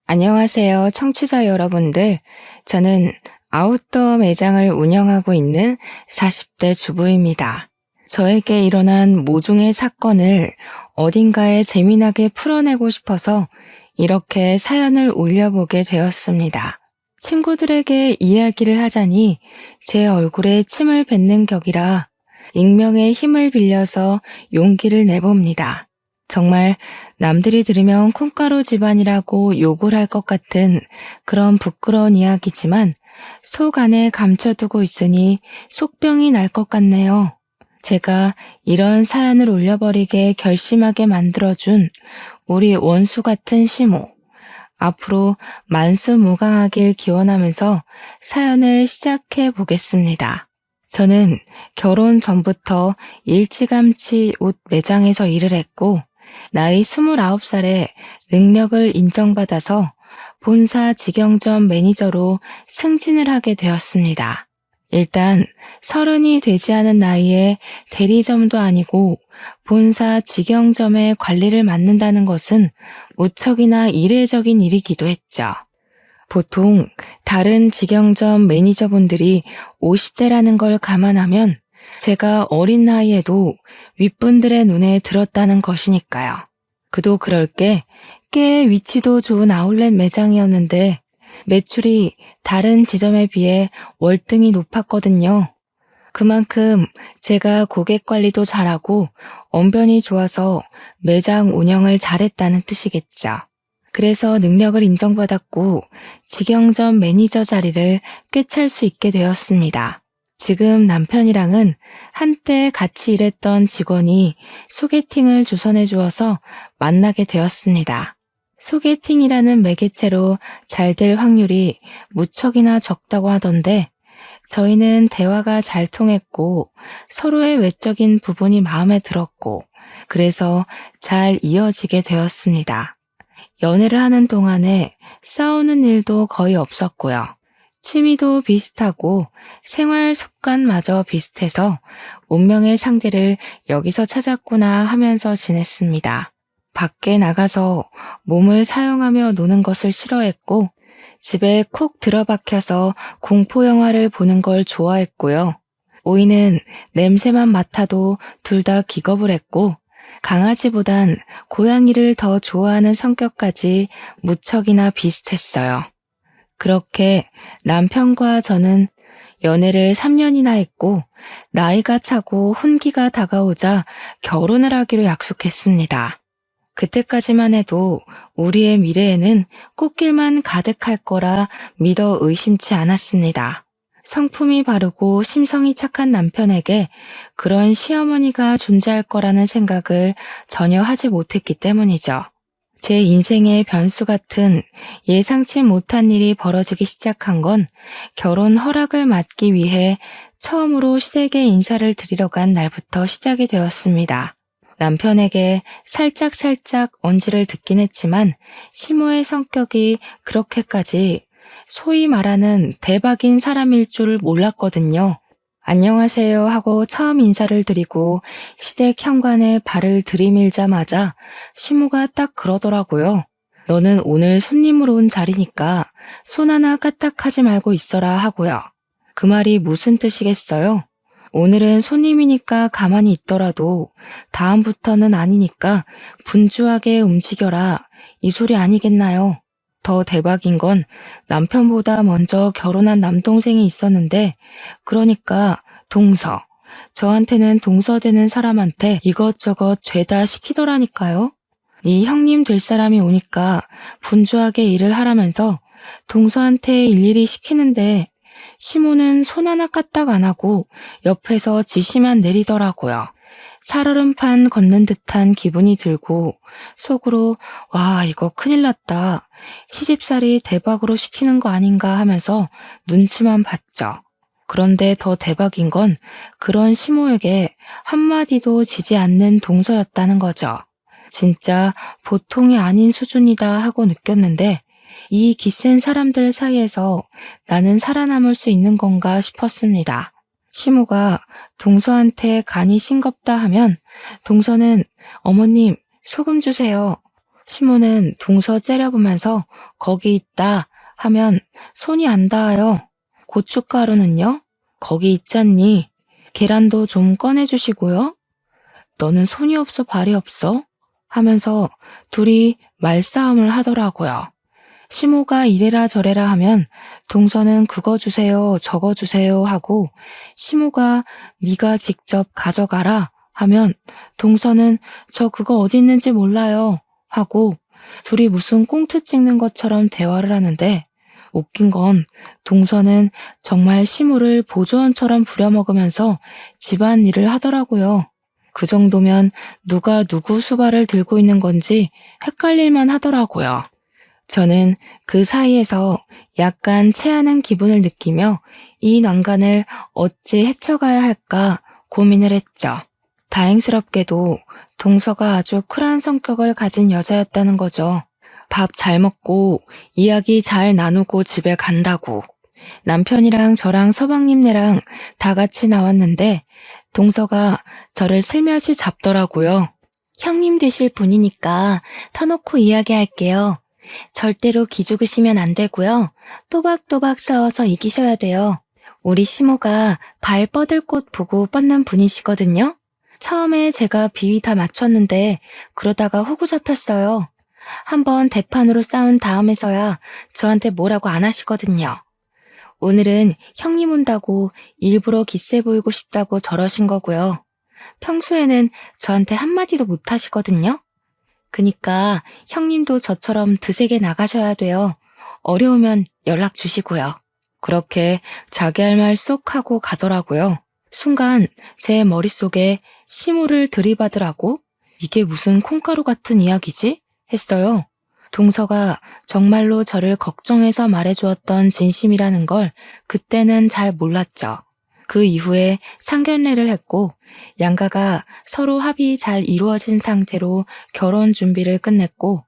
안녕하세요, 청취자 여러분들. 저는 아웃도어 매장을 운영하고 있는 40대 주부입니다. 저에게 일어난 모종의 사건을 어딘가에 재미나게 풀어내고 싶어서 이렇게 사연을 올려보게 되었습니다. 친구들에게 이야기를 하자니 제 얼굴에 침을 뱉는 격이라 익명의 힘을 빌려서 용기를 내봅니다. 정말 남들이 들으면 콩가루 집안이라고 욕을 할 것 같은 그런 부끄러운 이야기지만 속 안에 감춰두고 있으니 속병이 날 것 같네요. 제가 이런 사연을 올려버리게 결심하게 만들어준 우리 원수 같은 시모. 앞으로 만수무강하길 기원하면서 사연을 시작해 보겠습니다. 저는 결혼 전부터 일찌감치 옷 매장에서 일을 했고 나이 29살에 능력을 인정받아서 본사 직영점 매니저로 승진을 하게 되었습니다. 일단 30이 되지 않은 나이에 대리점도 아니고 본사 직영점의 관리를 맡는다는 것은 무척이나 이례적인 일이기도 했죠. 보통 다른 직영점 매니저분들이 50대라는 걸 감안하면 제가 어린 나이에도 윗분들의 눈에 들었다는 것이니까요. 그도 그럴 게 꽤 위치도 좋은 아울렛 매장이었는데 매출이 다른 지점에 비해 월등히 높았거든요. 그만큼 제가 고객 관리도 잘하고 언변이 좋아서 매장 운영을 잘했다는 뜻이겠죠. 그래서 능력을 인정받았고 직영점 매니저 자리를 꿰찰 수 있게 되었습니다. 지금 남편이랑은 한때 같이 일했던 직원이 소개팅을 주선해 주어서 만나게 되었습니다. 소개팅이라는 매개체로 잘 될 확률이 무척이나 적다고 하던데 저희는 대화가 잘 통했고 서로의 외적인 부분이 마음에 들었고 그래서 잘 이어지게 되었습니다. 연애를 하는 동안에 싸우는 일도 거의 없었고요. 취미도 비슷하고 생활 습관마저 비슷해서 운명의 상대를 여기서 찾았구나 하면서 지냈습니다. 밖에 나가서 몸을 사용하며 노는 것을 싫어했고 집에 콕 들어박혀서 공포영화를 보는 걸 좋아했고요. 오이는 냄새만 맡아도 둘 다 기겁을 했고 강아지보단 고양이를 더 좋아하는 성격까지 무척이나 비슷했어요. 그렇게 남편과 저는 연애를 3년이나 했고 나이가 차고 혼기가 다가오자 결혼을 하기로 약속했습니다. 그때까지만 해도 우리의 미래에는 꽃길만 가득할 거라 믿어 의심치 않았습니다. 성품이 바르고 심성이 착한 남편에게 그런 시어머니가 존재할 거라는 생각을 전혀 하지 못했기 때문이죠. 제 인생의 변수 같은 예상치 못한 일이 벌어지기 시작한 건 결혼 허락을 받기 위해 처음으로 시댁에 인사를 드리러 간 날부터 시작이 되었습니다. 남편에게 살짝 언지를 듣긴 했지만 시모의 성격이 그렇게까지 소위 말하는 대박인 사람일 줄 몰랐거든요. 안녕하세요 하고 처음 인사를 드리고 시댁 현관에 발을 들이밀자마자 시모가 딱 그러더라고요. 너는 오늘 손님으로 온 자리니까 손 하나 까딱하지 말고 있어라 하고요. 그 말이 무슨 뜻이겠어요? 오늘은 손님이니까 가만히 있더라도 다음부터는 아니니까 분주하게 움직여라. 이 소리 아니겠나요? 더 대박인 건 남편보다 먼저 결혼한 남동생이 있었는데 그러니까 동서. 저한테는 동서되는 사람한테 이것저것 죄다 시키더라니까요. 네 형님 될 사람이 오니까 분주하게 일을 하라면서 동서한테 일일이 시키는데 시모는 손 하나 까딱 안 하고 옆에서 지시만 내리더라고요. 살얼음판 걷는 듯한 기분이 들고 속으로 와 이거 큰일 났다. 시집살이 대박으로 시키는 거 아닌가 하면서 눈치만 봤죠. 그런데 더 대박인 건 그런 시모에게 한마디도 지지 않는 동서였다는 거죠. 진짜 보통이 아닌 수준이다 하고 느꼈는데 이 기센 사람들 사이에서 나는 살아남을 수 있는 건가 싶었습니다. 시모가 동서한테 간이 싱겁다 하면 동서는 어머님 소금 주세요. 시모는 동서 째려보면서 거기 있다 하면 손이 안 닿아요. 고춧가루는요? 거기 있잖니. 계란도 좀 꺼내주시고요. 너는 손이 없어 발이 없어? 하면서 둘이 말싸움을 하더라고요. 시모가 이래라 저래라 하면 동서는 그거 주세요, 저거 주세요 하고 시모가 네가 직접 가져가라 하면 동서는 저 그거 어디 있는지 몰라요 하고 둘이 무슨 꽁트 찍는 것처럼 대화를 하는데 웃긴 건 동서는 정말 시모를 보조원처럼 부려먹으면서 집안일을 하더라고요. 그 정도면 누가 누구 수발을 들고 있는 건지 헷갈릴만 하더라고요. 저는 그 사이에서 약간 체하는 기분을 느끼며 이 난간을 어찌 헤쳐가야 할까 고민을 했죠. 다행스럽게도 동서가 아주 쿨한 성격을 가진 여자였다는 거죠. 밥 잘 먹고 이야기 잘 나누고 집에 간다고. 남편이랑 저랑 서방님네랑 다 같이 나왔는데 동서가 저를 슬며시 잡더라고요. 형님 되실 분이니까 터놓고 이야기할게요. 절대로 기죽으시면 안 되고요. 또박또박 싸워서 이기셔야 돼요. 우리 시모가 발 뻗을 곳 보고 뻗는 분이시거든요. 처음에 제가 비위 다 맞췄는데 그러다가 호구 잡혔어요. 한번 대판으로 싸운 다음에서야 저한테 뭐라고 안 하시거든요. 오늘은 형님 온다고 일부러 기세 보이고 싶다고 저러신 거고요. 평소에는 저한테 한마디도 못 하시거든요. 그니까 형님도 저처럼 드세게 나가셔야 돼요. 어려우면 연락 주시고요. 그렇게 자기 할 말 쏙 하고 가더라고요. 순간 제 머릿속에 시무를 들이받으라고? 이게 무슨 콩가루 같은 이야기지? 했어요. 동서가 정말로 저를 걱정해서 말해주었던 진심이라는 걸 그때는 잘 몰랐죠. 그 이후에 상견례를 했고 양가가 서로 합의 잘 이루어진 상태로 결혼 준비를 끝냈고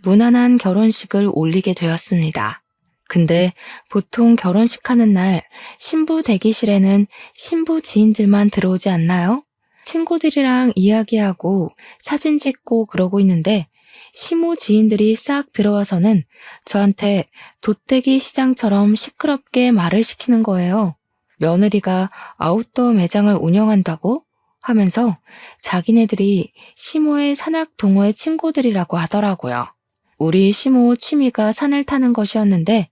무난한 결혼식을 올리게 되었습니다. 근데 보통 결혼식 하는 날 신부 대기실에는 신부 지인들만 들어오지 않나요? 친구들이랑 이야기하고 사진 찍고 그러고 있는데 시모 지인들이 싹 들어와서는 저한테 돗대기 시장처럼 시끄럽게 말을 시키는 거예요. 며느리가 아웃도어 매장을 운영한다고? 하면서 자기네들이 시모의 산악 동호회 친구들이라고 하더라고요. 우리 시모 취미가 산을 타는 것이었는데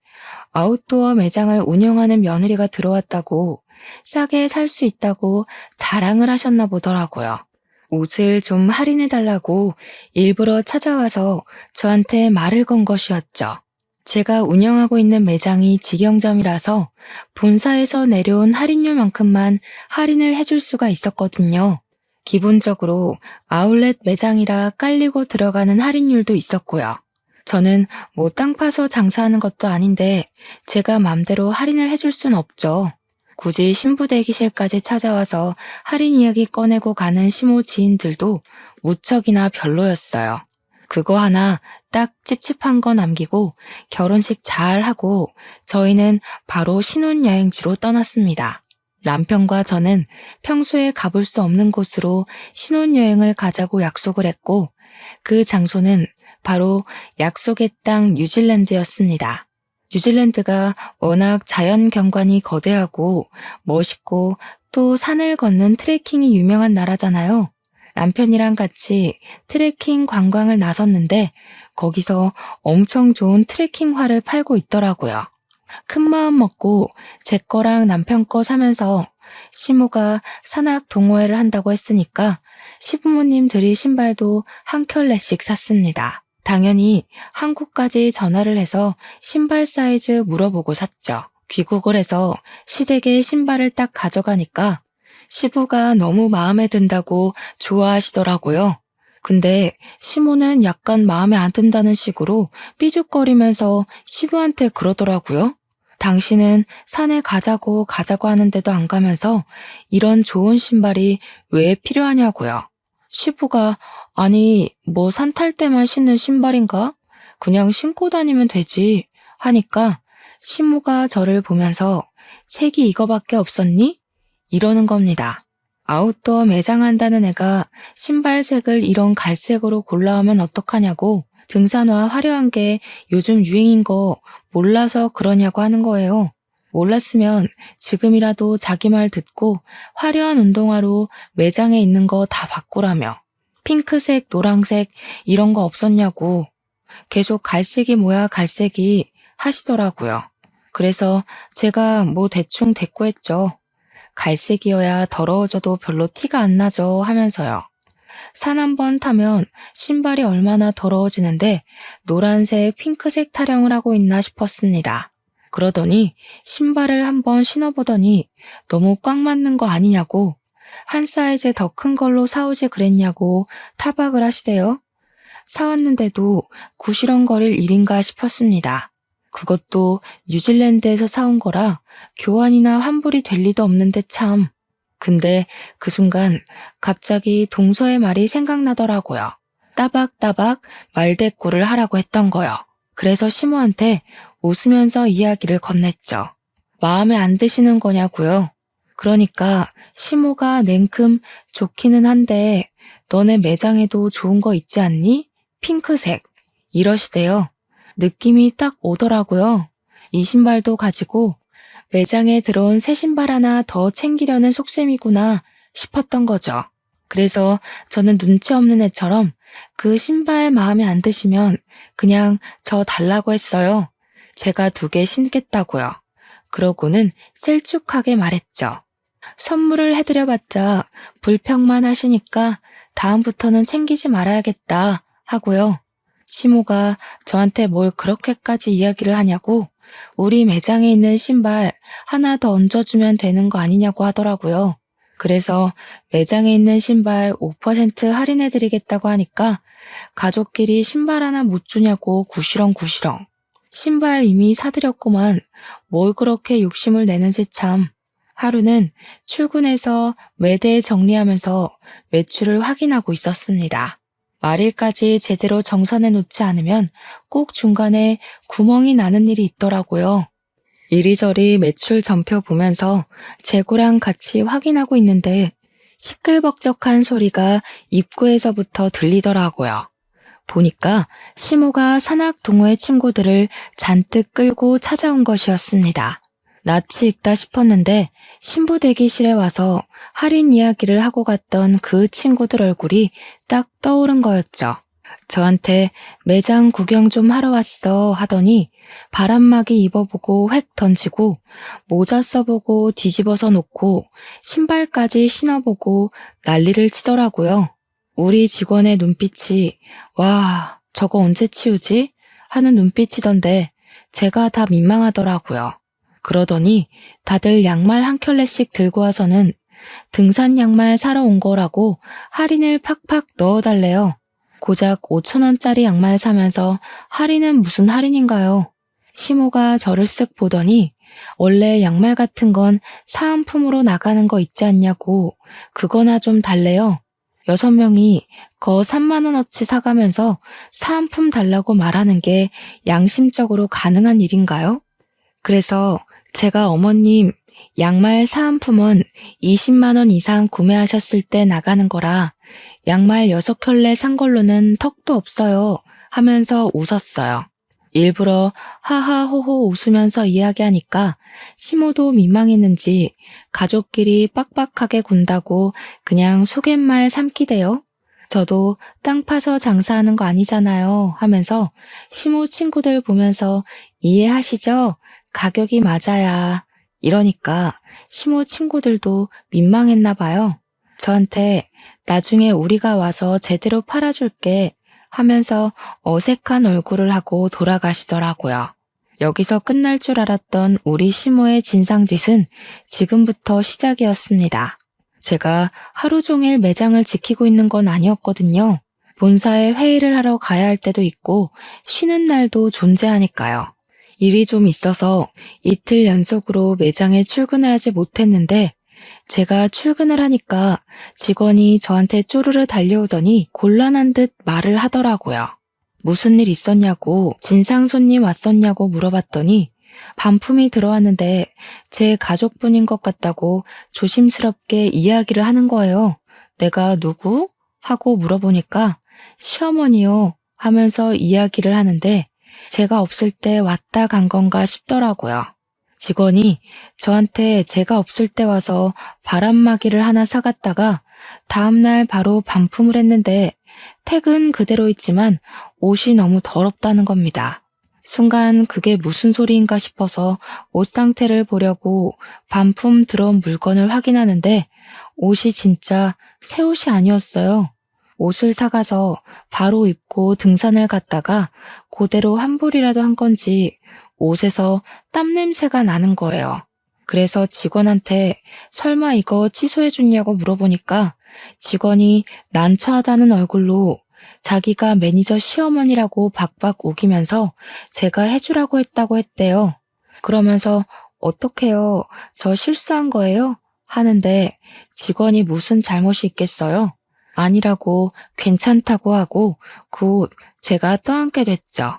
아웃도어 매장을 운영하는 며느리가 들어왔다고 싸게 살 수 있다고 자랑을 하셨나 보더라고요. 옷을 좀 할인해달라고 일부러 찾아와서 저한테 말을 건 것이었죠. 제가 운영하고 있는 매장이 직영점이라서 본사에서 내려온 할인율만큼만 할인을 해줄 수가 있었거든요. 기본적으로 아울렛 매장이라 깔리고 들어가는 할인율도 있었고요. 저는 뭐 땅 파서 장사하는 것도 아닌데 제가 맘대로 할인을 해줄 순 없죠. 굳이 신부 대기실까지 찾아와서 할인 이야기 꺼내고 가는 시모 지인들도 무척이나 별로였어요. 그거 하나 딱 찝찝한 거 남기고 결혼식 잘 하고 저희는 바로 신혼여행지로 떠났습니다. 남편과 저는 평소에 가볼 수 없는 곳으로 신혼여행을 가자고 약속을 했고 그 장소는 바로 약속의 땅 뉴질랜드였습니다. 뉴질랜드가 워낙 자연 경관이 거대하고 멋있고 또 산을 걷는 트레킹이 유명한 나라잖아요. 남편이랑 같이 트레킹 관광을 나섰는데 거기서 엄청 좋은 트레킹화를 팔고 있더라고요. 큰 마음 먹고 제 거랑 남편 거 사면서 시모가 산악 동호회를 한다고 했으니까 시부모님 드릴 신발도 한 켤레씩 샀습니다. 당연히 한국까지 전화를 해서 신발 사이즈 물어보고 샀죠. 귀국을 해서 시댁에 신발을 딱 가져가니까 시부가 너무 마음에 든다고 좋아하시더라고요. 근데 시모는 약간 마음에 안 든다는 식으로 삐죽거리면서 시부한테 그러더라고요. 당신은 산에 가자고 하는데도 안 가면서 이런 좋은 신발이 왜 필요하냐고요. 시부가 아니 뭐 산 탈 때만 신는 신발인가? 그냥 신고 다니면 되지 하니까 시모가 저를 보면서 색이 이거밖에 없었니? 이러는 겁니다. 아웃도어 매장 한다는 애가 신발색을 이런 갈색으로 골라오면 어떡하냐고 등산화 화려한 게 요즘 유행인 거 몰라서 그러냐고 하는 거예요. 몰랐으면 지금이라도 자기 말 듣고 화려한 운동화로 매장에 있는 거 다 바꾸라며. 핑크색, 노란색 이런 거 없었냐고 계속 갈색이 뭐야 갈색이 하시더라고요. 그래서 제가 뭐 대충 대꾸했죠. 갈색이어야 더러워져도 별로 티가 안 나죠 하면서요. 산 한 번 타면 신발이 얼마나 더러워지는데 노란색, 핑크색 타령을 하고 있나 싶었습니다. 그러더니 신발을 한번 신어보더니 너무 꽉 맞는 거 아니냐고 한 사이즈 더 큰 걸로 사오지 그랬냐고 타박을 하시대요. 사왔는데도 구시렁거릴 일인가 싶었습니다. 그것도 뉴질랜드에서 사온 거라 교환이나 환불이 될 리도 없는데 참. 근데 그 순간 갑자기 동서의 말이 생각나더라고요. 따박따박 말대꾸를 하라고 했던 거요. 그래서 시모한테 웃으면서 이야기를 건넸죠. 마음에 안 드시는 거냐고요. 그러니까 시모가 냉큼 좋기는 한데 너네 매장에도 좋은 거 있지 않니? 핑크색. 이러시대요. 느낌이 딱 오더라고요. 이 신발도 가지고 매장에 들어온 새 신발 하나 더 챙기려는 속셈이구나 싶었던 거죠. 그래서 저는 눈치 없는 애처럼 그 신발 마음에 안 드시면 그냥 저 달라고 했어요. 제가 2개 신겠다고요. 그러고는 셀쭉하게 말했죠. 선물을 해드려봤자 불평만 하시니까 다음부터는 챙기지 말아야겠다 하고요. 시모가 저한테 뭘 그렇게까지 이야기를 하냐고 우리 매장에 있는 신발 하나 더 얹어주면 되는 거 아니냐고 하더라고요. 그래서 매장에 있는 신발 5% 할인해드리겠다고 하니까 가족끼리 신발 하나 못 주냐고 구시렁구시렁. 신발 이미 사드렸구만 뭘 그렇게 욕심을 내는지 참. 하루는 출근해서 매대 정리하면서 매출을 확인하고 있었습니다. 말일까지 제대로 정산해 놓지 않으면 꼭 중간에 구멍이 나는 일이 있더라고요. 이리저리 매출 전표 보면서 재고랑 같이 확인하고 있는데 시끌벅적한 소리가 입구에서부터 들리더라고요. 보니까 시모가 산악 동호회 친구들을 잔뜩 끌고 찾아온 것이었습니다. 낯이 익다 싶었는데 신부 대기실에 와서 할인 이야기를 하고 갔던 그 친구들 얼굴이 딱 떠오른 거였죠. 저한테 매장 구경 좀 하러 왔어 하더니 바람막이 입어보고 획 던지고 모자 써보고 뒤집어서 놓고 신발까지 신어보고 난리를 치더라고요. 우리 직원의 눈빛이 와 저거 언제 치우지? 하는 눈빛이던데 제가 다 민망하더라고요. 그러더니 다들 양말 한 켤레씩 들고 와서는 등산 양말 사러 온 거라고 할인을 팍팍 넣어달래요. 고작 5,000원짜리 양말 사면서 할인은 무슨 할인인가요? 시모가 저를 쓱 보더니 원래 양말 같은 건 사은품으로 나가는 거 있지 않냐고 그거나 좀 달래요. 6명이 거 3만원어치 사가면서 사은품 달라고 말하는 게 양심적으로 가능한 일인가요? 그래서 제가 어머님 양말 사은품은 20만원 이상 구매하셨을 때 나가는 거라 양말 6켤레 산 걸로는 턱도 없어요 하면서 웃었어요. 일부러 하하호호 웃으면서 이야기하니까 시모도 민망했는지 가족끼리 빡빡하게 군다고 그냥 속갯말 삼키대요. 저도 땅 파서 장사하는 거 아니잖아요 하면서 시모 친구들 보면서 이해하시죠? 가격이 맞아야. 이러니까 시모 친구들도 민망했나 봐요. 저한테 나중에 우리가 와서 제대로 팔아줄게 하면서 어색한 얼굴을 하고 돌아가시더라고요. 여기서 끝날 줄 알았던 우리 시모의 진상짓은 지금부터 시작이었습니다. 제가 하루 종일 매장을 지키고 있는 건 아니었거든요. 본사에 회의를 하러 가야 할 때도 있고 쉬는 날도 존재하니까요. 일이 좀 있어서 이틀 연속으로 매장에 출근을 하지 못했는데 제가 출근을 하니까 직원이 저한테 쪼르르 달려오더니 곤란한 듯 말을 하더라고요. 무슨 일 있었냐고 진상 손님 왔었냐고 물어봤더니 반품이 들어왔는데 제 가족분인 것 같다고 조심스럽게 이야기를 하는 거예요. 내가 누구? 하고 물어보니까 시어머니요. 하면서 이야기를 하는데 제가 없을 때 왔다 간 건가 싶더라고요. 직원이 저한테 제가 없을 때 와서 바람막이를 하나 사갔다가 다음날 바로 반품을 했는데 택은 그대로 있지만 옷이 너무 더럽다는 겁니다. 순간 그게 무슨 소리인가 싶어서 옷 상태를 보려고 반품 들어온 물건을 확인하는데 옷이 진짜 새 옷이 아니었어요. 옷을 사가서 바로 입고 등산을 갔다가 그대로 환불이라도 한 건지 옷에서 땀 냄새가 나는 거예요. 그래서 직원한테 설마 이거 취소해줬냐고 물어보니까 직원이 난처하다는 얼굴로 자기가 매니저 시어머니라고 박박 우기면서 제가 해주라고 했다고 했대요. 그러면서 어떡해요? 저 실수한 거예요? 하는데 직원이 무슨 잘못이 있겠어요? 아니라고 괜찮다고 하고 곧 제가 떠안게 됐죠.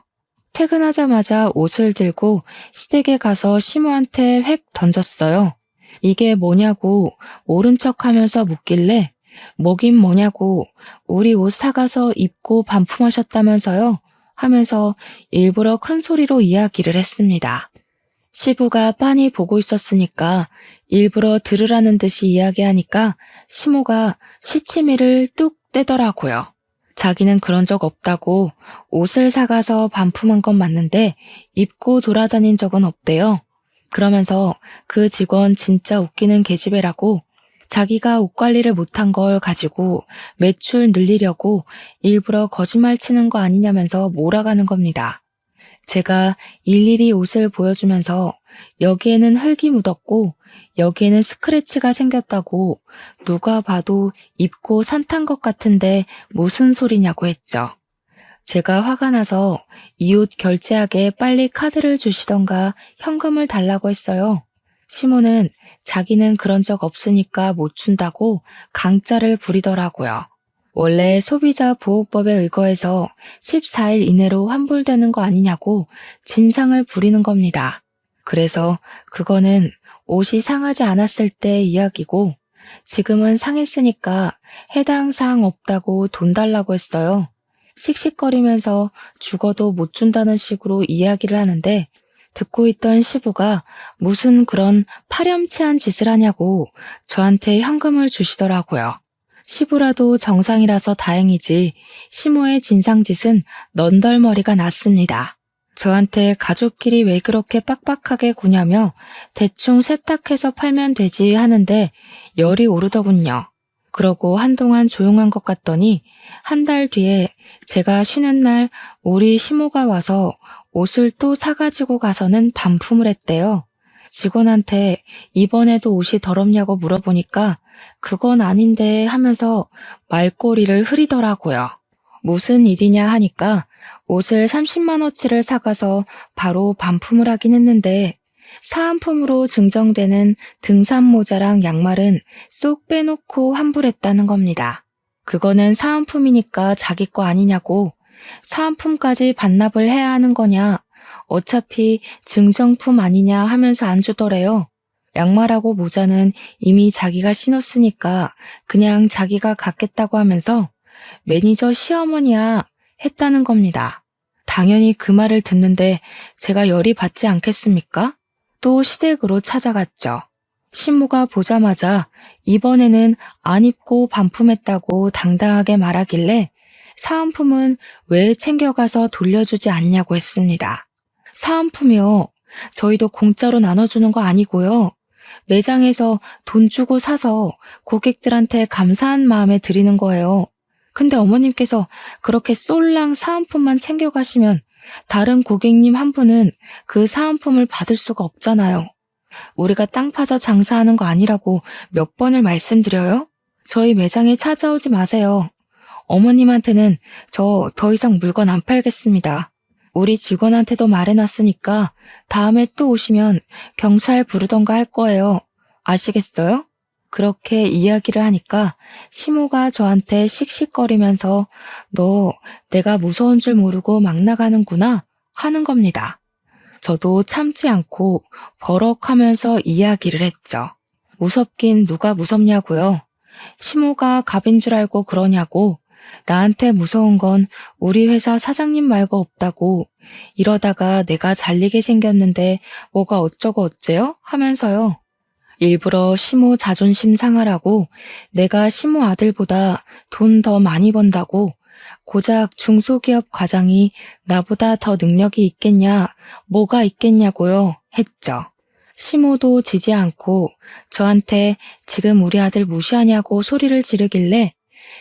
퇴근하자마자 옷을 들고 시댁에 가서 시모한테 획 던졌어요. 이게 뭐냐고 모른 척하면서 묻길래 뭐긴 뭐냐고 우리 옷 사가서 입고 반품하셨다면서요? 하면서 일부러 큰 소리로 이야기를 했습니다. 시부가 빤히 보고 있었으니까 일부러 들으라는 듯이 이야기하니까 시모가 시치미를 뚝 떼더라고요. 자기는 그런 적 없다고 옷을 사가서 반품한 건 맞는데 입고 돌아다닌 적은 없대요. 그러면서 그 직원 진짜 웃기는 계집애라고 자기가 옷 관리를 못한 걸 가지고 매출 늘리려고 일부러 거짓말 치는 거 아니냐면서 몰아가는 겁니다. 제가 일일이 옷을 보여주면서 여기에는 흙이 묻었고 여기에는 스크래치가 생겼다고 누가 봐도 입고 산탄 것 같은데 무슨 소리냐고 했죠. 제가 화가 나서 이 옷 결제하게 빨리 카드를 주시던가 현금을 달라고 했어요. 시모는 자기는 그런 적 없으니까 못 준다고 강짜를 부리더라고요. 원래 소비자 보호법에 의거해서 14일 이내로 환불되는 거 아니냐고 진상을 부리는 겁니다. 그래서 그거는 옷이 상하지 않았을 때 이야기고 지금은 상했으니까 해당 사항 없다고 돈 달라고 했어요. 씩씩거리면서 죽어도 못 준다는 식으로 이야기를 하는데 듣고 있던 시부가 무슨 그런 파렴치한 짓을 하냐고 저한테 현금을 주시더라고요. 시부라도 정상이라서 다행이지 시모의 진상짓은 넌덜머리가 났습니다. 저한테 가족끼리 왜 그렇게 빡빡하게 구냐며 대충 세탁해서 팔면 되지 하는데 열이 오르더군요. 그러고 한동안 조용한 것 같더니 한 달 뒤에 제가 쉬는 날 우리 시모가 와서 옷을 또 사가지고 가서는 반품을 했대요. 직원한테 이번에도 옷이 더럽냐고 물어보니까 그건 아닌데 하면서 말꼬리를 흐리더라고요. 무슨 일이냐 하니까 옷을 30만 원치를 사가서 바로 반품을 하긴 했는데 사은품으로 증정되는 등산 모자랑 양말은 쏙 빼놓고 환불했다는 겁니다. 그거는 사은품이니까 자기 거 아니냐고 사은품까지 반납을 해야 하는 거냐 어차피 증정품 아니냐 하면서 안 주더래요. 양말하고 모자는 이미 자기가 신었으니까 그냥 자기가 갖겠다고 하면서 매니저 시어머니야 했다는 겁니다. 당연히 그 말을 듣는데 제가 열이 받지 않겠습니까? 또 시댁으로 찾아갔죠. 신모가 보자마자 이번에는 안 입고 반품했다고 당당하게 말하길래 사은품은 왜 챙겨가서 돌려주지 않냐고 했습니다. 사은품이요. 저희도 공짜로 나눠주는 거 아니고요. 매장에서 돈 주고 사서 고객들한테 감사한 마음에 드리는 거예요. 근데 어머님께서 그렇게 쏠랑 사은품만 챙겨가시면 다른 고객님 한 분은 그 사은품을 받을 수가 없잖아요. 우리가 땅 파서 장사하는 거 아니라고 몇 번을 말씀드려요? 저희 매장에 찾아오지 마세요. 어머님한테는 저 더 이상 물건 안 팔겠습니다. 우리 직원한테도 말해놨으니까 다음에 또 오시면 경찰 부르던가 할 거예요. 아시겠어요? 그렇게 이야기를 하니까 시모가 저한테 씩씩거리면서 너 내가 무서운 줄 모르고 막 나가는구나 하는 겁니다. 저도 참지 않고 버럭하면서 이야기를 했죠. 무섭긴 누가 무섭냐고요. 시모가 갑인 줄 알고 그러냐고 나한테 무서운 건 우리 회사 사장님 말고 없다고. 이러다가 내가 잘리게 생겼는데 뭐가 어쩌고 어째요? 하면서요. 일부러 시모 자존심 상하라고 내가 시모 아들보다 돈 더 많이 번다고 고작 중소기업 과장이 나보다 더 능력이 있겠냐, 뭐가 있겠냐고요, 했죠. 시모도 지지 않고 저한테 지금 우리 아들 무시하냐고 소리를 지르길래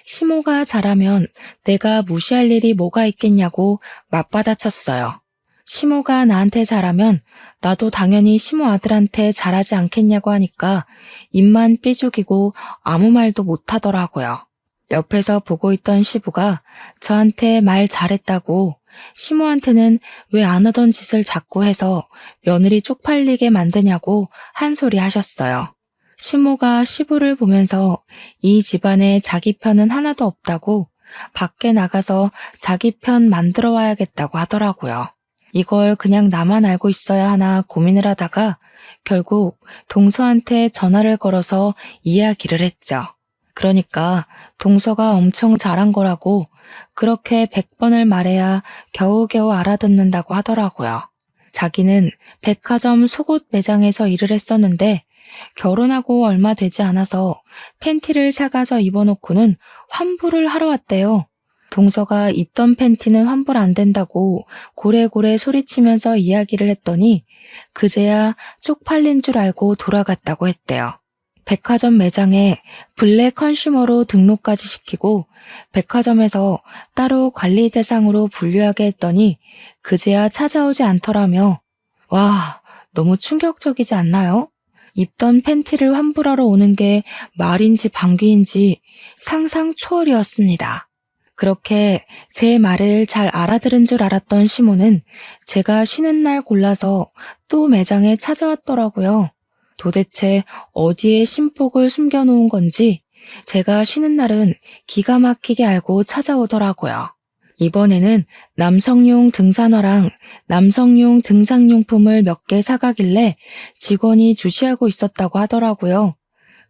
시모가 잘하면 내가 무시할 일이 뭐가 있겠냐고 맞받아쳤어요. 시모가 나한테 잘하면 나도 당연히 시모 아들한테 잘하지 않겠냐고 하니까 입만 삐죽이고 아무 말도 못하더라고요. 옆에서 보고 있던 시부가 저한테 말 잘했다고 시모한테는 왜 안 하던 짓을 자꾸 해서 며느리 쪽팔리게 만드냐고 한 소리 하셨어요. 시모가 시부를 보면서 이 집안에 자기 편은 하나도 없다고 밖에 나가서 자기 편 만들어 와야겠다고 하더라고요. 이걸 그냥 나만 알고 있어야 하나 고민을 하다가 결국 동서한테 전화를 걸어서 이야기를 했죠. 그러니까 동서가 엄청 잘한 거라고 그렇게 100번을 말해야 겨우겨우 알아듣는다고 하더라고요. 자기는 백화점 속옷 매장에서 일을 했었는데 결혼하고 얼마 되지 않아서 팬티를 사가서 입어놓고는 환불을 하러 왔대요. 동서가 입던 팬티는 환불 안 된다고 고래고래 소리치면서 이야기를 했더니 그제야 쪽팔린 줄 알고 돌아갔다고 했대요. 백화점 매장에 블랙 컨슈머로 등록까지 시키고 백화점에서 따로 관리 대상으로 분류하게 했더니 그제야 찾아오지 않더라며. 와, 너무 충격적이지 않나요? 입던 팬티를 환불하러 오는 게 말인지 방귀인지 상상 초월이었습니다. 그렇게 제 말을 잘 알아들은 줄 알았던 시모는 제가 쉬는 날 골라서 또 매장에 찾아왔더라고요. 도대체 어디에 신복을 숨겨놓은 건지 제가 쉬는 날은 기가 막히게 알고 찾아오더라고요. 이번에는 남성용 등산화랑 남성용 등산용품을 몇 개 사가길래 직원이 주시하고 있었다고 하더라고요.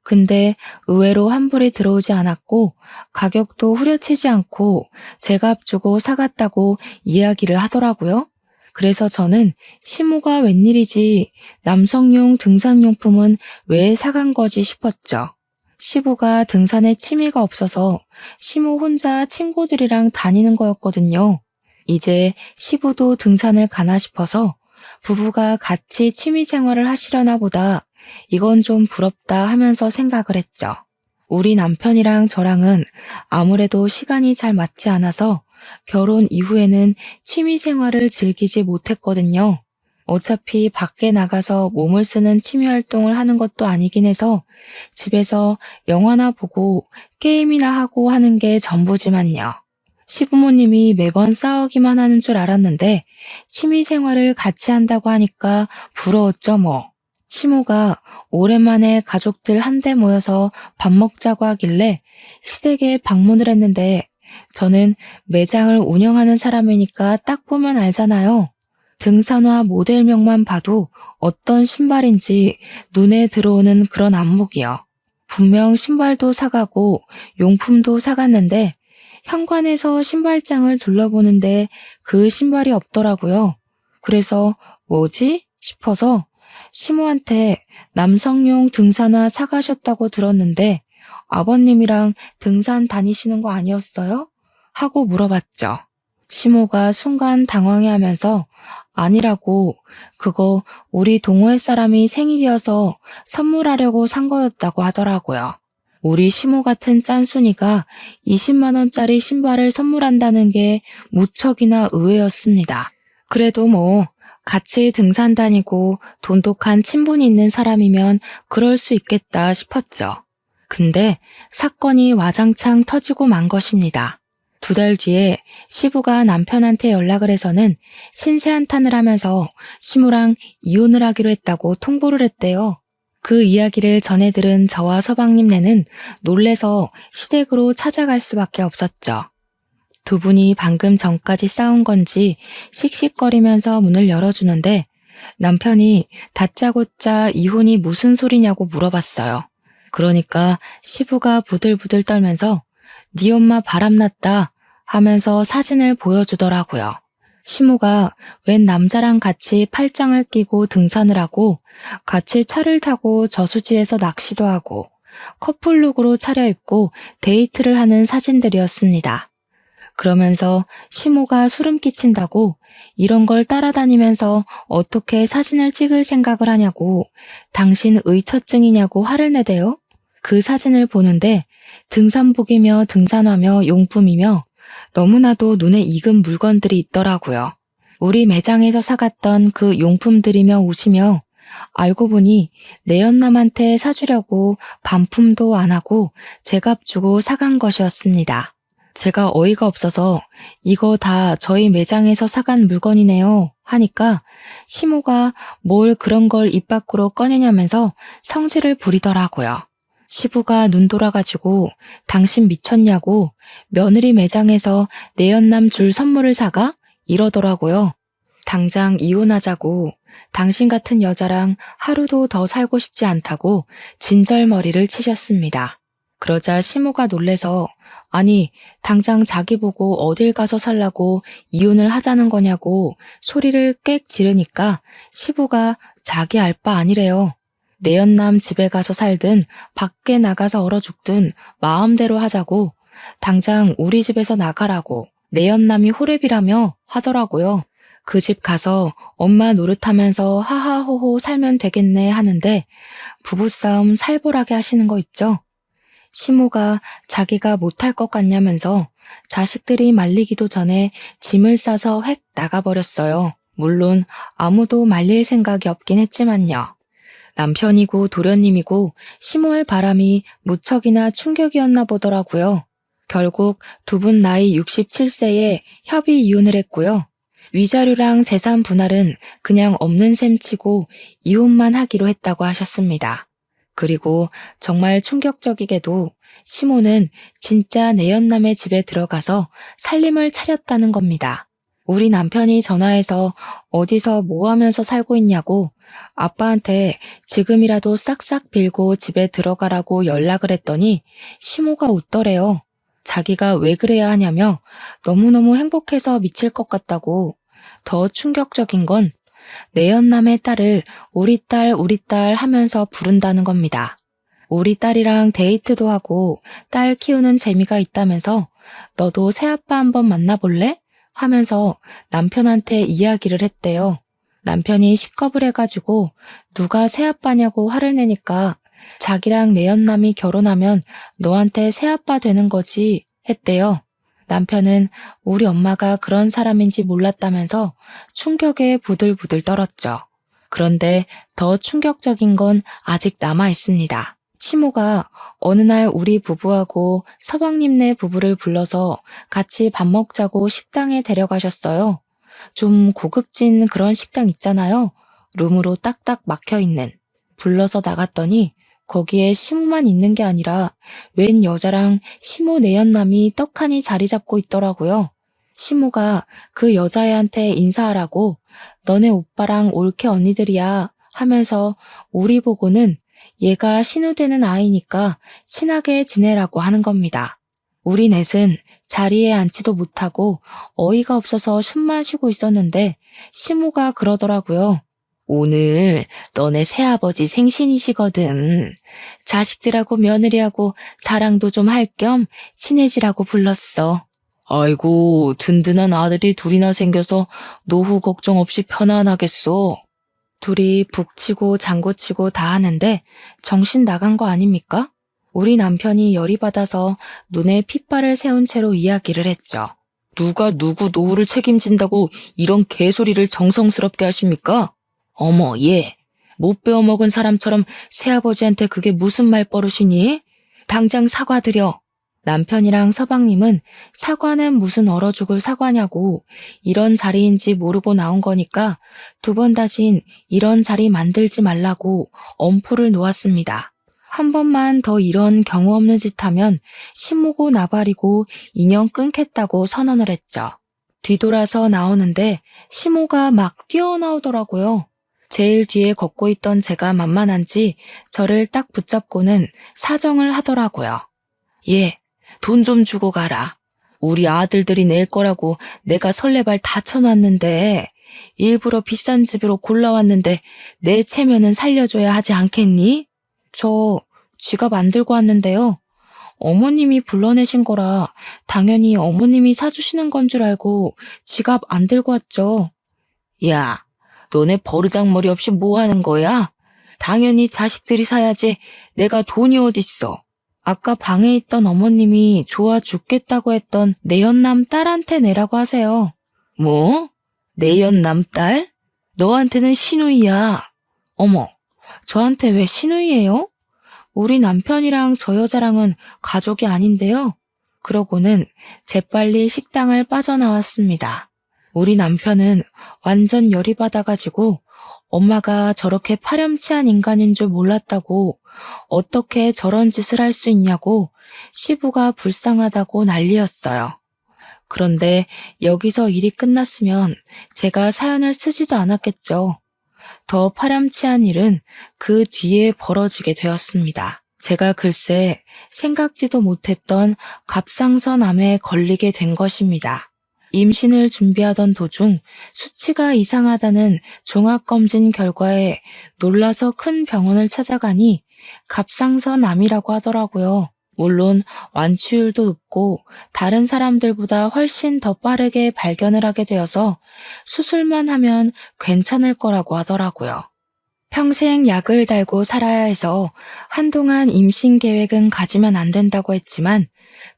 근데 의외로 환불이 들어오지 않았고 가격도 후려치지 않고 제값 주고 사갔다고 이야기를 하더라고요. 그래서 저는 시모가 웬일이지 남성용 등산용품은 왜 사간 거지 싶었죠. 시부가 등산에 취미가 없어서 시모 혼자 친구들이랑 다니는 거였거든요. 이제 시부도 등산을 가나 싶어서 부부가 같이 취미 생활을 하시려나 보다 이건 좀 부럽다 하면서 생각을 했죠. 우리 남편이랑 저랑은 아무래도 시간이 잘 맞지 않아서 결혼 이후에는 취미 생활을 즐기지 못했거든요. 어차피 밖에 나가서 몸을 쓰는 취미 활동을 하는 것도 아니긴 해서 집에서 영화나 보고 게임이나 하고 하는 게 전부지만요. 시부모님이 매번 싸우기만 하는 줄 알았는데 취미 생활을 같이 한다고 하니까 부러웠죠 뭐. 시모가 오랜만에 가족들 한데 모여서 밥 먹자고 하길래 시댁에 방문을 했는데 저는 매장을 운영하는 사람이니까 딱 보면 알잖아요. 등산화 모델명만 봐도 어떤 신발인지 눈에 들어오는 그런 안목이요. 분명 신발도 사가고 용품도 사갔는데 현관에서 신발장을 둘러보는데 그 신발이 없더라고요. 그래서 뭐지? 싶어서 시모한테 남성용 등산화 사가셨다고 들었는데 아버님이랑 등산 다니시는 거 아니었어요? 하고 물어봤죠. 시모가 순간 당황해하면서 아니라고 그거 우리 동호회 사람이 생일이어서 선물하려고 산 거였다고 하더라고요. 우리 시모 같은 짠순이가 20만 원짜리 신발을 선물한다는 게 무척이나 의외였습니다. 그래도 뭐 같이 등산 다니고 돈독한 친분이 있는 사람이면 그럴 수 있겠다 싶었죠. 근데 사건이 와장창 터지고 만 것입니다. 2달 뒤에 시부가 남편한테 연락을 해서는 신세한탄을 하면서 시모랑 이혼을 하기로 했다고 통보를 했대요. 그 이야기를 전해 들은 저와 서방님네는 놀래서 시댁으로 찾아갈 수밖에 없었죠. 두 분이 방금 전까지 싸운 건지 씩씩거리면서 문을 열어주는데 남편이 다짜고짜 이혼이 무슨 소리냐고 물어봤어요. 그러니까 시부가 부들부들 떨면서 네 엄마 바람났다 하면서 사진을 보여주더라고요. 시모가 웬 남자랑 같이 팔짱을 끼고 등산을 하고 같이 차를 타고 저수지에서 낚시도 하고 커플룩으로 차려입고 데이트를 하는 사진들이었습니다. 그러면서 시모가 소름 끼친다고 이런 걸 따라다니면서 어떻게 사진을 찍을 생각을 하냐고 당신 의처증이냐고 화를 내대요. 그 사진을 보는데 등산복이며 등산화며 용품이며 너무나도 눈에 익은 물건들이 있더라고요. 우리 매장에서 사갔던 그 용품들이며 옷이며 알고 보니 내연남한테 사주려고 반품도 안 하고 제값 주고 사간 것이었습니다. 제가 어이가 없어서 이거 다 저희 매장에서 사간 물건이네요 하니까 시모가 뭘 그런 걸 입 밖으로 꺼내냐면서 성질을 부리더라고요. 시부가 눈 돌아가지고 당신 미쳤냐고 며느리 매장에서 내연남 줄 선물을 사가? 이러더라고요. 당장 이혼하자고 당신 같은 여자랑 하루도 더 살고 싶지 않다고 진절머리를 치셨습니다. 그러자 시모가 놀래서 아니 당장 자기 보고 어딜 가서 살라고 이혼을 하자는 거냐고 소리를 꽥 지르니까 시부가 자기 알 바 아니래요. 내연남 집에 가서 살든 밖에 나가서 얼어 죽든 마음대로 하자고 당장 우리 집에서 나가라고 내연남이 호랩이라며 하더라고요. 그 집 가서 엄마 노릇하면서 하하호호 살면 되겠네 하는데 부부싸움 살벌하게 하시는 거 있죠? 시모가 자기가 못할 것 같냐면서 자식들이 말리기도 전에 짐을 싸서 획 나가버렸어요. 물론 아무도 말릴 생각이 없긴 했지만요. 남편이고 도련님이고 시모의 바람이 무척이나 충격이었나 보더라고요. 결국 두 분 나이 67세에 협의 이혼을 했고요. 위자료랑 재산 분할은 그냥 없는 셈 치고 이혼만 하기로 했다고 하셨습니다. 그리고 정말 충격적이게도 시모는 진짜 내연남의 집에 들어가서 살림을 차렸다는 겁니다. 우리 남편이 전화해서 어디서 뭐 하면서 살고 있냐고 아빠한테 지금이라도 싹싹 빌고 집에 들어가라고 연락을 했더니 시모가 웃더래요. 자기가 왜 그래야 하냐며 너무너무 행복해서 미칠 것 같다고. 더 충격적인 건 내연남의 딸을 우리 딸 하면서 부른다는 겁니다. 우리 딸이랑 데이트도 하고 딸 키우는 재미가 있다면서 너도 새아빠 한번 만나볼래? 하면서 남편한테 이야기를 했대요. 남편이 식겁을 해가지고 누가 새아빠냐고 화를 내니까 자기랑 내연남이 결혼하면 너한테 새아빠 되는 거지 했대요. 남편은 우리 엄마가 그런 사람인지 몰랐다면서 충격에 부들부들 떨었죠. 그런데 더 충격적인 건 아직 남아 있습니다. 시모가 어느 날 우리 부부하고 서방님네 부부를 불러서 같이 밥 먹자고 식당에 데려가셨어요. 좀 고급진 그런 식당 있잖아요. 룸으로 딱딱 막혀있는. 불러서 나갔더니 거기에 시모만 있는 게 아니라 웬 여자랑 시모 내연남이 떡하니 자리 잡고 있더라고요. 시모가 그 여자애한테 인사하라고 너네 오빠랑 올케 언니들이야 하면서 우리 보고는 얘가 신우되는 아이니까 친하게 지내라고 하는 겁니다. 우리 넷은 자리에 앉지도 못하고 어이가 없어서 숨만 쉬고 있었는데 시모가 그러더라고요. 오늘 너네 새아버지 생신이시거든. 자식들하고 며느리하고 자랑도 좀 할 겸 친해지라고 불렀어. 아이고, 든든한 아들이 둘이나 생겨서 노후 걱정 없이 편안하겠어. 둘이 북치고 장구치고 다 하는데 정신 나간 거 아닙니까? 우리 남편이 열이 받아서 눈에 핏발을 세운 채로 이야기를 했죠. 누가 누구 노후를 책임진다고 이런 개소리를 정성스럽게 하십니까? 어머, 얘. 못 배워먹은 사람처럼 새아버지한테 그게 무슨 말버릇이니? 당장 사과드려. 남편이랑 서방님은 사과는 무슨 얼어 죽을 사과냐고 이런 자리인지 모르고 나온 거니까 두 번 다신 이런 자리 만들지 말라고 엄포를 놓았습니다. 한 번만 더 이런 경우 없는 짓 하면 신모고 나발이고 인연 끊겠다고 선언을 했죠. 뒤돌아서 나오는데 시모가 막 뛰어나오더라고요. 제일 뒤에 걷고 있던 제가 만만한지 저를 딱 붙잡고는 사정을 하더라고요. 예, 돈 좀 주고 가라. 우리 아들들이 낼 거라고 내가 설레발 다 쳐놨는데 일부러 비싼 집으로 골라왔는데 내 체면은 살려줘야 하지 않겠니? 저 지갑 안 들고 왔는데요. 어머님이 불러내신 거라 당연히 어머님이 사주시는 건 줄 알고 지갑 안 들고 왔죠. 야, 너네 버르장머리 없이 뭐 하는 거야? 당연히 자식들이 사야지 내가 돈이 어딨어. 아까 방에 있던 어머님이 좋아 죽겠다고 했던 내연남 딸한테 내라고 하세요. 뭐? 내연남 딸? 너한테는 시누이야. 어머, 저한테 왜 시누이예요? 우리 남편이랑 저 여자랑은 가족이 아닌데요. 그러고는 재빨리 식당을 빠져나왔습니다. 우리 남편은 완전 열이 받아가지고 엄마가 저렇게 파렴치한 인간인 줄 몰랐다고 어떻게 저런 짓을 할 수 있냐고 시부가 불쌍하다고 난리였어요. 그런데 여기서 일이 끝났으면 제가 사연을 쓰지도 않았겠죠. 더 파렴치한 일은 그 뒤에 벌어지게 되었습니다. 제가 글쎄 생각지도 못했던 갑상선암에 걸리게 된 것입니다. 임신을 준비하던 도중 수치가 이상하다는 종합검진 결과에 놀라서 큰 병원을 찾아가니 갑상선암이라고 하더라고요. 물론 완치율도 높고 다른 사람들보다 훨씬 더 빠르게 발견을 하게 되어서 수술만 하면 괜찮을 거라고 하더라고요. 평생 약을 달고 살아야 해서 한동안 임신 계획은 가지면 안 된다고 했지만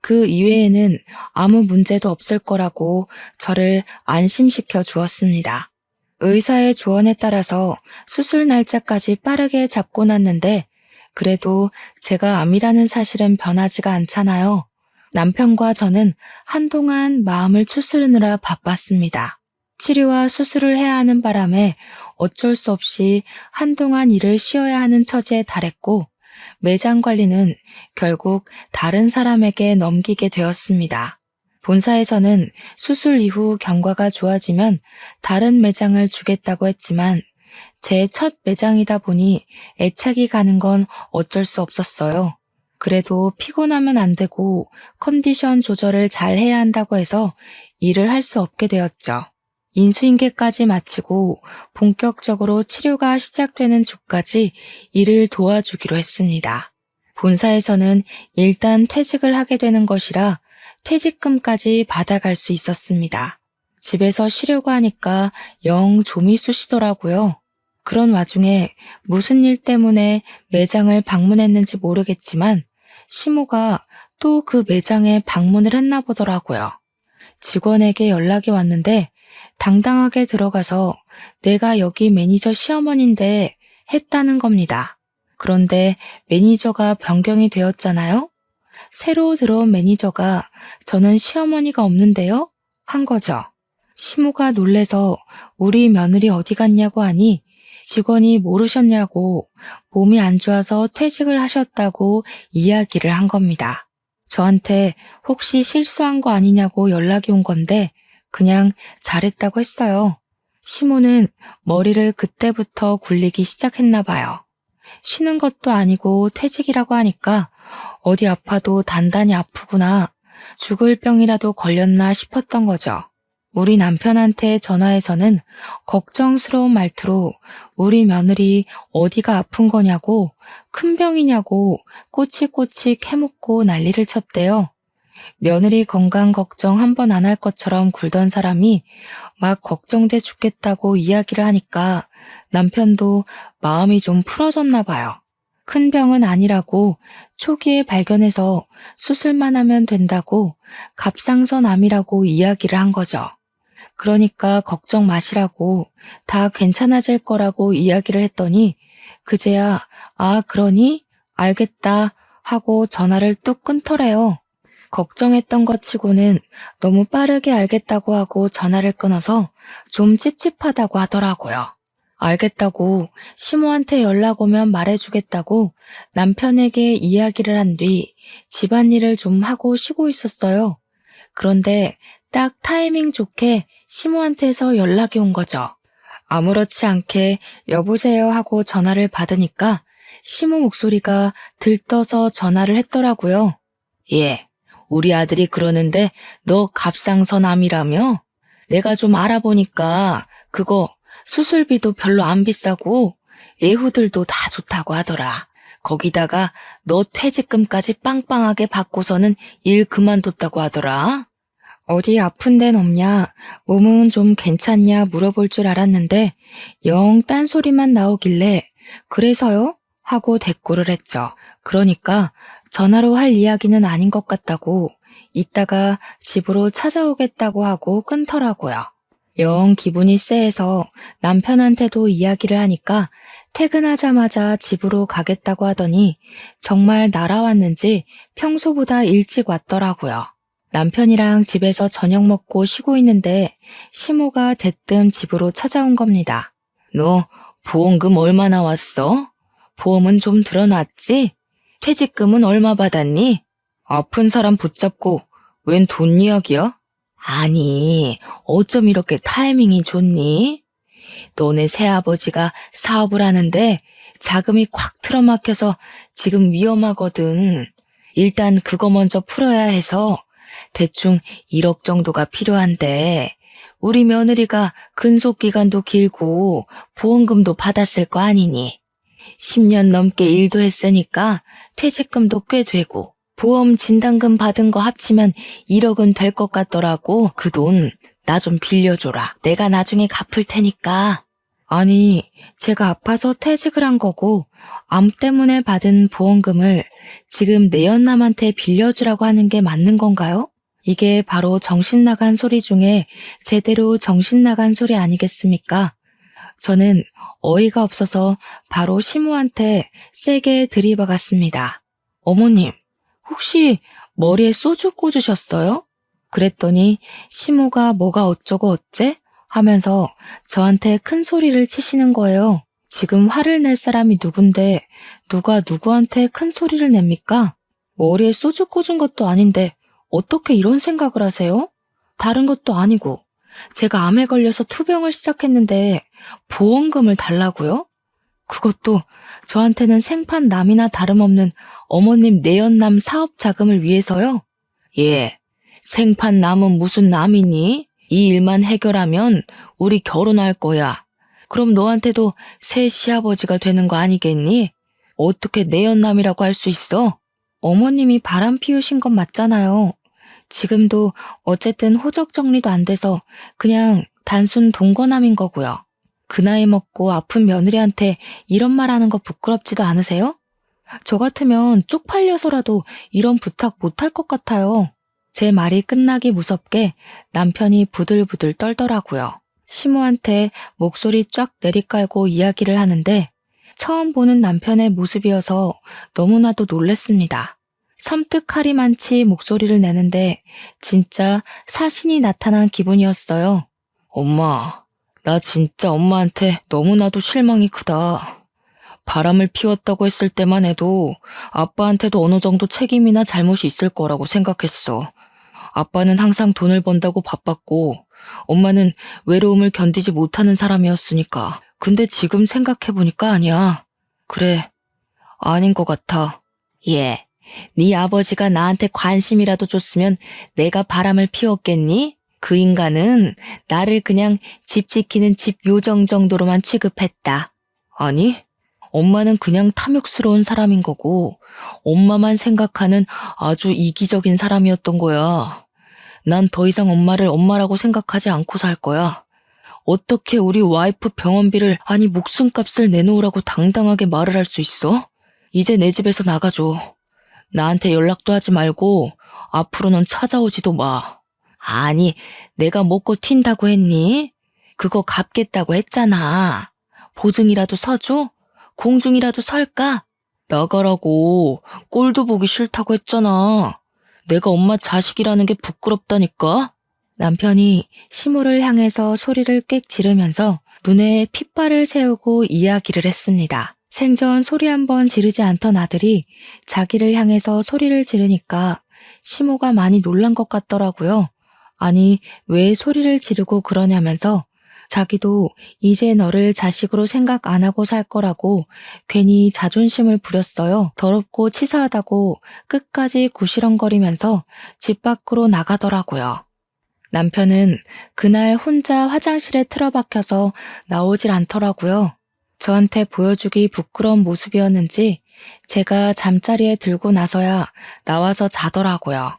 그 이외에는 아무 문제도 없을 거라고 저를 안심시켜 주었습니다. 의사의 조언에 따라서 수술 날짜까지 빠르게 잡고 났는데 그래도 제가 암이라는 사실은 변하지가 않잖아요. 남편과 저는 한동안 마음을 추스르느라 바빴습니다. 치료와 수술을 해야 하는 바람에 어쩔 수 없이 한동안 일을 쉬어야 하는 처지에 달했고 매장 관리는 결국 다른 사람에게 넘기게 되었습니다. 본사에서는 수술 이후 경과가 좋아지면 다른 매장을 주겠다고 했지만 제 첫 매장이다 보니 애착이 가는 건 어쩔 수 없었어요. 그래도 피곤하면 안 되고 컨디션 조절을 잘 해야 한다고 해서 일을 할 수 없게 되었죠. 인수인계까지 마치고 본격적으로 치료가 시작되는 주까지 일을 도와주기로 했습니다. 본사에서는 일단 퇴직을 하게 되는 것이라 퇴직금까지 받아갈 수 있었습니다. 집에서 쉬려고 하니까 영 좀이 쑤시더라고요. 그런 와중에 무슨 일 때문에 매장을 방문했는지 모르겠지만 시모가 또 그 매장에 방문을 했나 보더라고요. 직원에게 연락이 왔는데 당당하게 들어가서 내가 여기 매니저 시어머니인데 했다는 겁니다. 그런데 매니저가 변경이 되었잖아요. 새로 들어온 매니저가 저는 시어머니가 없는데요? 한 거죠. 시모가 놀래서 우리 며느리 어디 갔냐고 하니 직원이 모르셨냐고 몸이 안 좋아서 퇴직을 하셨다고 이야기를 한 겁니다. 저한테 혹시 실수한 거 아니냐고 연락이 온 건데 그냥 잘했다고 했어요. 시모는 머리를 그때부터 굴리기 시작했나 봐요. 쉬는 것도 아니고 퇴직이라고 하니까 어디 아파도 단단히 아프구나, 죽을 병이라도 걸렸나 싶었던 거죠. 우리 남편한테 전화해서는 걱정스러운 말투로 우리 며느리 어디가 아픈 거냐고, 큰 병이냐고 꼬치꼬치 캐묻고 난리를 쳤대요. 며느리 건강 걱정 한 번 안 할 것처럼 굴던 사람이 막 걱정돼 죽겠다고 이야기를 하니까 남편도 마음이 좀 풀어졌나 봐요. 큰 병은 아니라고 초기에 발견해서 수술만 하면 된다고 갑상선암이라고 이야기를 한 거죠. 그러니까 걱정 마시라고 다 괜찮아질 거라고 이야기를 했더니 그제야 아 그러니? 알겠다 하고 전화를 뚝 끊더래요. 걱정했던 것 치고는 너무 빠르게 알겠다고 하고 전화를 끊어서 좀 찝찝하다고 하더라고요. 알겠다고 시모한테 연락 오면 말해주겠다고 남편에게 이야기를 한 뒤 집안일을 좀 하고 쉬고 있었어요. 그런데 딱 타이밍 좋게 시모한테서 연락이 온 거죠. 아무렇지 않게 여보세요 하고 전화를 받으니까 시모 목소리가 들떠서 전화를 했더라고요. 예, 우리 아들이 그러는데 너 갑상선암이라며? 내가 좀 알아보니까 그거 수술비도 별로 안 비싸고 예후들도 다 좋다고 하더라. 거기다가 너 퇴직금까지 빵빵하게 받고서는 일 그만뒀다고 하더라. 어디 아픈 데는 없냐, 몸은 좀 괜찮냐 물어볼 줄 알았는데 영 딴소리만 나오길래 그래서요? 하고 대꾸를 했죠. 그러니까 전화로 할 이야기는 아닌 것 같다고 이따가 집으로 찾아오겠다고 하고 끊더라고요. 영 기분이 쎄해서 남편한테도 이야기를 하니까 퇴근하자마자 집으로 가겠다고 하더니 정말 날아왔는지 평소보다 일찍 왔더라고요. 남편이랑 집에서 저녁 먹고 쉬고 있는데 시모가 대뜸 집으로 찾아온 겁니다. 너 보험금 얼마나 왔어? 보험은 좀 들어놨지? 퇴직금은 얼마 받았니? 아픈 사람 붙잡고 웬 돈 이야기야? 아니, 어쩜 이렇게 타이밍이 좋니? 너네 새아버지가 사업을 하는데 자금이 콱 틀어막혀서 지금 위험하거든. 일단 그거 먼저 풀어야 해서 대충 1억 정도가 필요한데 우리 며느리가 근속기간도 길고 보험금도 받았을 거 아니니. 10년 넘게 일도 했으니까 퇴직금도 꽤 되고 보험 진단금 받은 거 합치면 1억은 될 것 같더라고. 그 돈 나 좀 빌려줘라. 내가 나중에 갚을 테니까. 아니, 제가 아파서 퇴직을 한 거고 암 때문에 받은 보험금을 지금 내연남한테 빌려주라고 하는 게 맞는 건가요? 이게 바로 정신 나간 소리 중에 제대로 정신 나간 소리 아니겠습니까? 저는 어이가 없어서 바로 시모한테 세게 들이박았습니다. 어머님, 혹시 머리에 소주 꽂으셨어요? 그랬더니 시모가 뭐가 어쩌고 어째? 하면서 저한테 큰 소리를 치시는 거예요. 지금 화를 낼 사람이 누군데 누가 누구한테 큰 소리를 냅니까? 머리에 소주 꽂은 것도 아닌데 어떻게 이런 생각을 하세요? 다른 것도 아니고 제가 암에 걸려서 투병을 시작했는데 보험금을 달라고요? 그것도 저한테는 생판남이나 다름없는 어머님 내연남 사업 자금을 위해서요? 예, 생판남은 무슨 남이니? 이 일만 해결하면 우리 결혼할 거야. 그럼 너한테도 새 시아버지가 되는 거 아니겠니? 어떻게 내연남이라고 할 수 있어? 어머님이 바람 피우신 건 맞잖아요. 지금도 어쨌든 호적 정리도 안 돼서 그냥 단순 동거남인 거고요. 그 나이 먹고 아픈 며느리한테 이런 말 하는 거 부끄럽지도 않으세요? 저 같으면 쪽팔려서라도 이런 부탁 못할 것 같아요. 제 말이 끝나기 무섭게 남편이 부들부들 떨더라고요. 시모한테 목소리 쫙 내리깔고 이야기를 하는데 처음 보는 남편의 모습이어서 너무나도 놀랬습니다. 섬뜩하리만치 목소리를 내는데 진짜 사신이 나타난 기분이었어요. 엄마, 나 진짜 엄마한테 너무나도 실망이 크다. 바람을 피웠다고 했을 때만 해도 아빠한테도 어느 정도 책임이나 잘못이 있을 거라고 생각했어. 아빠는 항상 돈을 번다고 바빴고 엄마는 외로움을 견디지 못하는 사람이었으니까. 근데 지금 생각해보니까 아니야. 그래, 아닌 것 같아. 예, 네 아버지가 나한테 관심이라도 줬으면 내가 바람을 피웠겠니? 그 인간은 나를 그냥 집 지키는 집 요정 정도로만 취급했다. 아니, 엄마는 그냥 탐욕스러운 사람인 거고 엄마만 생각하는 아주 이기적인 사람이었던 거야. 난 더 이상 엄마를 엄마라고 생각하지 않고 살 거야. 어떻게 우리 와이프 병원비를 아니 목숨값을 내놓으라고 당당하게 말을 할 수 있어? 이제 내 집에서 나가줘. 나한테 연락도 하지 말고 앞으로는 찾아오지도 마. 아니, 내가 먹고 튄다고 했니? 그거 갚겠다고 했잖아. 보증이라도 서줘? 공중이라도 설까? 나가라고. 꼴도 보기 싫다고 했잖아. 내가 엄마 자식이라는 게 부끄럽다니까? 남편이 시모를 향해서 소리를 꽥 지르면서 눈에 핏발을 세우고 이야기를 했습니다. 생전 소리 한번 지르지 않던 아들이 자기를 향해서 소리를 지르니까 시모가 많이 놀란 것 같더라고요. 아니, 왜 소리를 지르고 그러냐면서 자기도 이제 너를 자식으로 생각 안 하고 살 거라고 괜히 자존심을 부렸어요. 더럽고 치사하다고 끝까지 구시렁거리면서 집 밖으로 나가더라고요. 남편은 그날 혼자 화장실에 틀어박혀서 나오질 않더라고요. 저한테 보여주기 부끄러운 모습이었는지 제가 잠자리에 들고 나서야 나와서 자더라고요.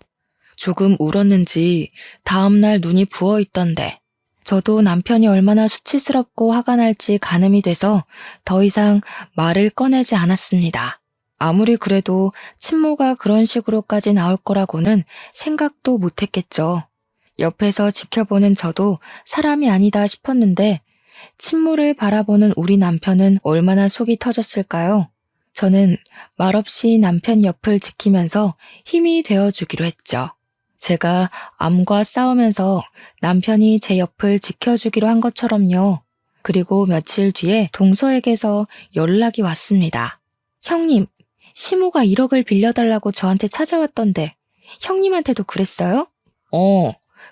조금 울었는지 다음날 눈이 부어있던데 저도 남편이 얼마나 수치스럽고 화가 날지 가늠이 돼서 더 이상 말을 꺼내지 않았습니다. 아무리 그래도 친모가 그런 식으로까지 나올 거라고는 생각도 못했겠죠. 옆에서 지켜보는 저도 사람이 아니다 싶었는데 친모를 바라보는 우리 남편은 얼마나 속이 터졌을까요? 저는 말없이 남편 옆을 지키면서 힘이 되어주기로 했죠. 제가 암과 싸우면서 남편이 제 옆을 지켜주기로 한 것처럼요. 그리고 며칠 뒤에 동서에게서 연락이 왔습니다. 형님, 시모가 1억을 빌려달라고 저한테 찾아왔던데 형님한테도 그랬어요?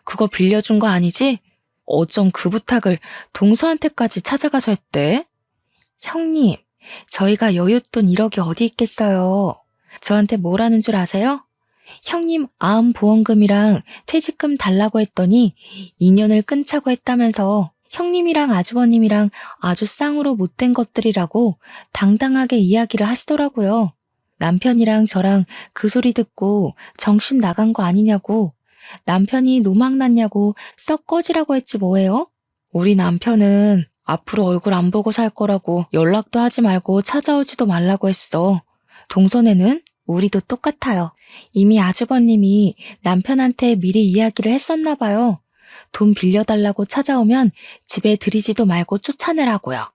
그거 빌려준 거 아니지? 어쩜 그 부탁을 동서한테까지 찾아가서 했대? 형님, 저희가 여윳돈 1억이 어디 있겠어요. 저한테 뭐라는 줄 아세요? 형님 암보험금이랑 퇴직금 달라고 했더니 인연을 끊자고 했다면서 형님이랑 아주버님이랑 아주 쌍으로 못된 것들이라고 당당하게 이야기를 하시더라고요. 남편이랑 저랑 그 소리 듣고 정신 나간 거 아니냐고, 남편이 노망났냐고 썩 꺼지라고 했지 뭐예요? 우리 남편은 앞으로 얼굴 안 보고 살 거라고 연락도 하지 말고 찾아오지도 말라고 했어. 동선에는 우리도 똑같아요. 이미 아주버님이 남편한테 미리 이야기를 했었나 봐요. 돈 빌려달라고 찾아오면 집에 들이지도 말고 쫓아내라고요.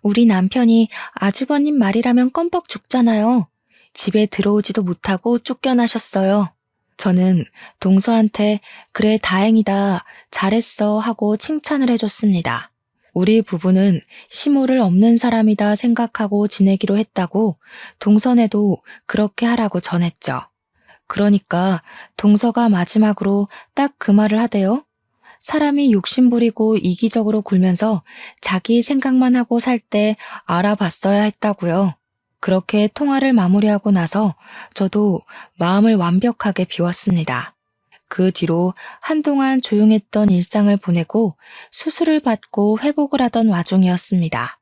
우리 남편이 아주버님 말이라면 껌뻑 죽잖아요. 집에 들어오지도 못하고 쫓겨나셨어요. 저는 동서한테 그래 다행이다, 잘했어 하고 칭찬을 해줬습니다. 우리 부부는 시모를 없는 사람이다 생각하고 지내기로 했다고 동선에도 그렇게 하라고 전했죠. 그러니까 동서가 마지막으로 딱 그 말을 하대요. 사람이 욕심부리고 이기적으로 굴면서 자기 생각만 하고 살 때 알아봤어야 했다고요. 그렇게 통화를 마무리하고 나서 저도 마음을 완벽하게 비웠습니다. 그 뒤로 한동안 조용했던 일상을 보내고 수술을 받고 회복을 하던 와중이었습니다.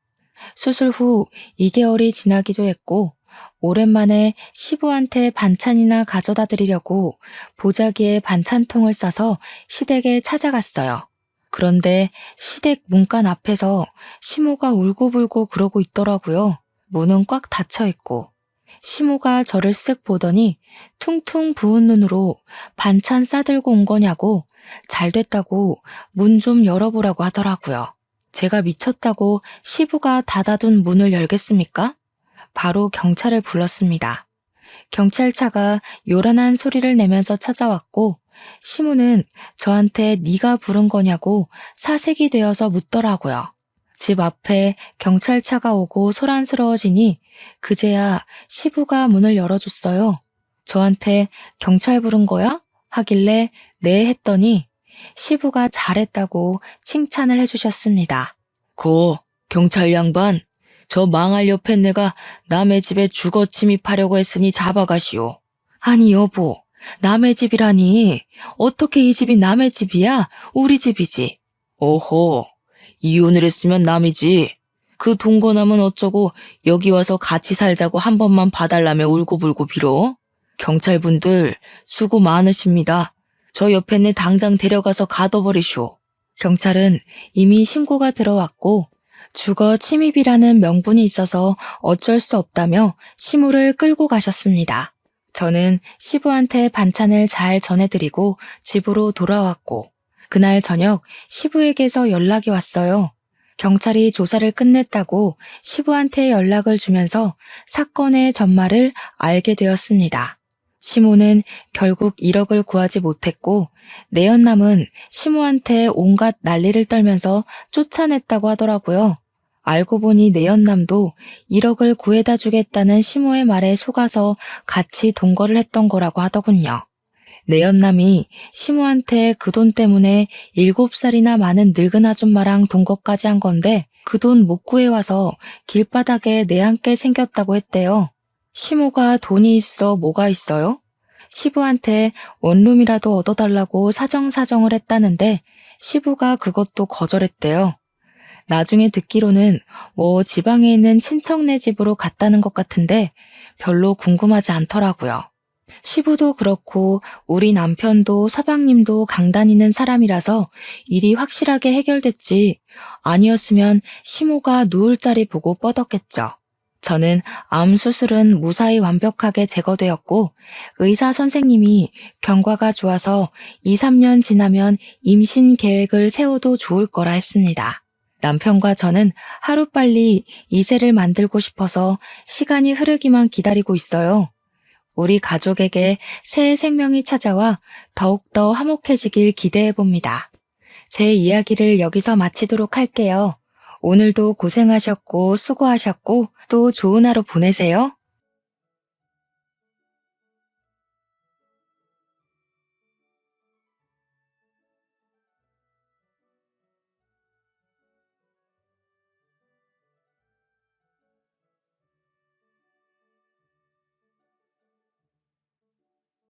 수술 후 2개월이 지나기도 했고 오랜만에 시부한테 반찬이나 가져다 드리려고 보자기에 반찬통을 싸서 시댁에 찾아갔어요. 그런데 시댁 문간 앞에서 시모가 울고불고 그러고 있더라고요. 문은 꽉 닫혀 있고 시모가 저를 쓱 보더니 퉁퉁 부은 눈으로 반찬 싸들고 온 거냐고 잘 됐다고 문 좀 열어보라고 하더라고요. 제가 미쳤다고 시부가 닫아둔 문을 열겠습니까? 바로 경찰을 불렀습니다. 경찰차가 요란한 소리를 내면서 찾아왔고 시모는 저한테 네가 부른 거냐고 사색이 되어서 묻더라고요. 집 앞에 경찰차가 오고 소란스러워지니 그제야 시부가 문을 열어줬어요. 저한테 경찰 부른 거야? 하길래 네 했더니 시부가 잘했다고 칭찬을 해주셨습니다. 고 경찰 양반, 저 망할 옆에 내가 남의 집에 주거 침입하려고 했으니 잡아가시오. 아니 여보, 남의 집이라니 어떻게 이 집이 남의 집이야? 우리 집이지. 오호, 이혼을 했으면 남이지. 그 동거남은 어쩌고 여기 와서 같이 살자고 한 번만 봐달라며 울고불고 빌어? 경찰분들 수고 많으십니다. 저 옆에 내 당장 데려가서 가둬버리쇼. 경찰은 이미 신고가 들어왔고 주거 침입이라는 명분이 있어서 어쩔 수 없다며 시모를 끌고 가셨습니다. 저는 시부한테 반찬을 잘 전해드리고 집으로 돌아왔고 그날 저녁 시부에게서 연락이 왔어요. 경찰이 조사를 끝냈다고 시부한테 연락을 주면서 사건의 전말을 알게 되었습니다. 시모는 결국 1억을 구하지 못했고 내연남은 시모한테 온갖 난리를 떨면서 쫓아냈다고 하더라고요. 알고 보니 내연남도 1억을 구해다 주겠다는 시모의 말에 속아서 같이 동거를 했던 거라고 하더군요. 내연남이 시모한테 그 돈 때문에 7살이나 많은 늙은 아줌마랑 동거까지 한 건데 그 돈 못 구해와서 길바닥에 내앉게 생겼다고 했대요. 시모가 돈이 있어 뭐가 있어요? 시부한테 원룸이라도 얻어달라고 사정사정을 했다는데 시부가 그것도 거절했대요. 나중에 듣기로는 뭐 지방에 있는 친척네 집으로 갔다는 것 같은데 별로 궁금하지 않더라고요. 시부도 그렇고 우리 남편도 서방님도 강 다니는 사람이라서 일이 확실하게 해결됐지 아니었으면 시모가 누울 자리 보고 뻗었겠죠. 저는 암 수술은 무사히 완벽하게 제거되었고 의사 선생님이 경과가 좋아서 2, 3년 지나면 임신 계획을 세워도 좋을 거라 했습니다. 남편과 저는 하루빨리 이세를 만들고 싶어서 시간이 흐르기만 기다리고 있어요. 우리 가족에게 새 생명이 찾아와 더욱더 화목해지길 기대해봅니다. 제 이야기를 여기서 마치도록 할게요. 오늘도 고생하셨고 수고하셨고 또 좋은 하루 보내세요.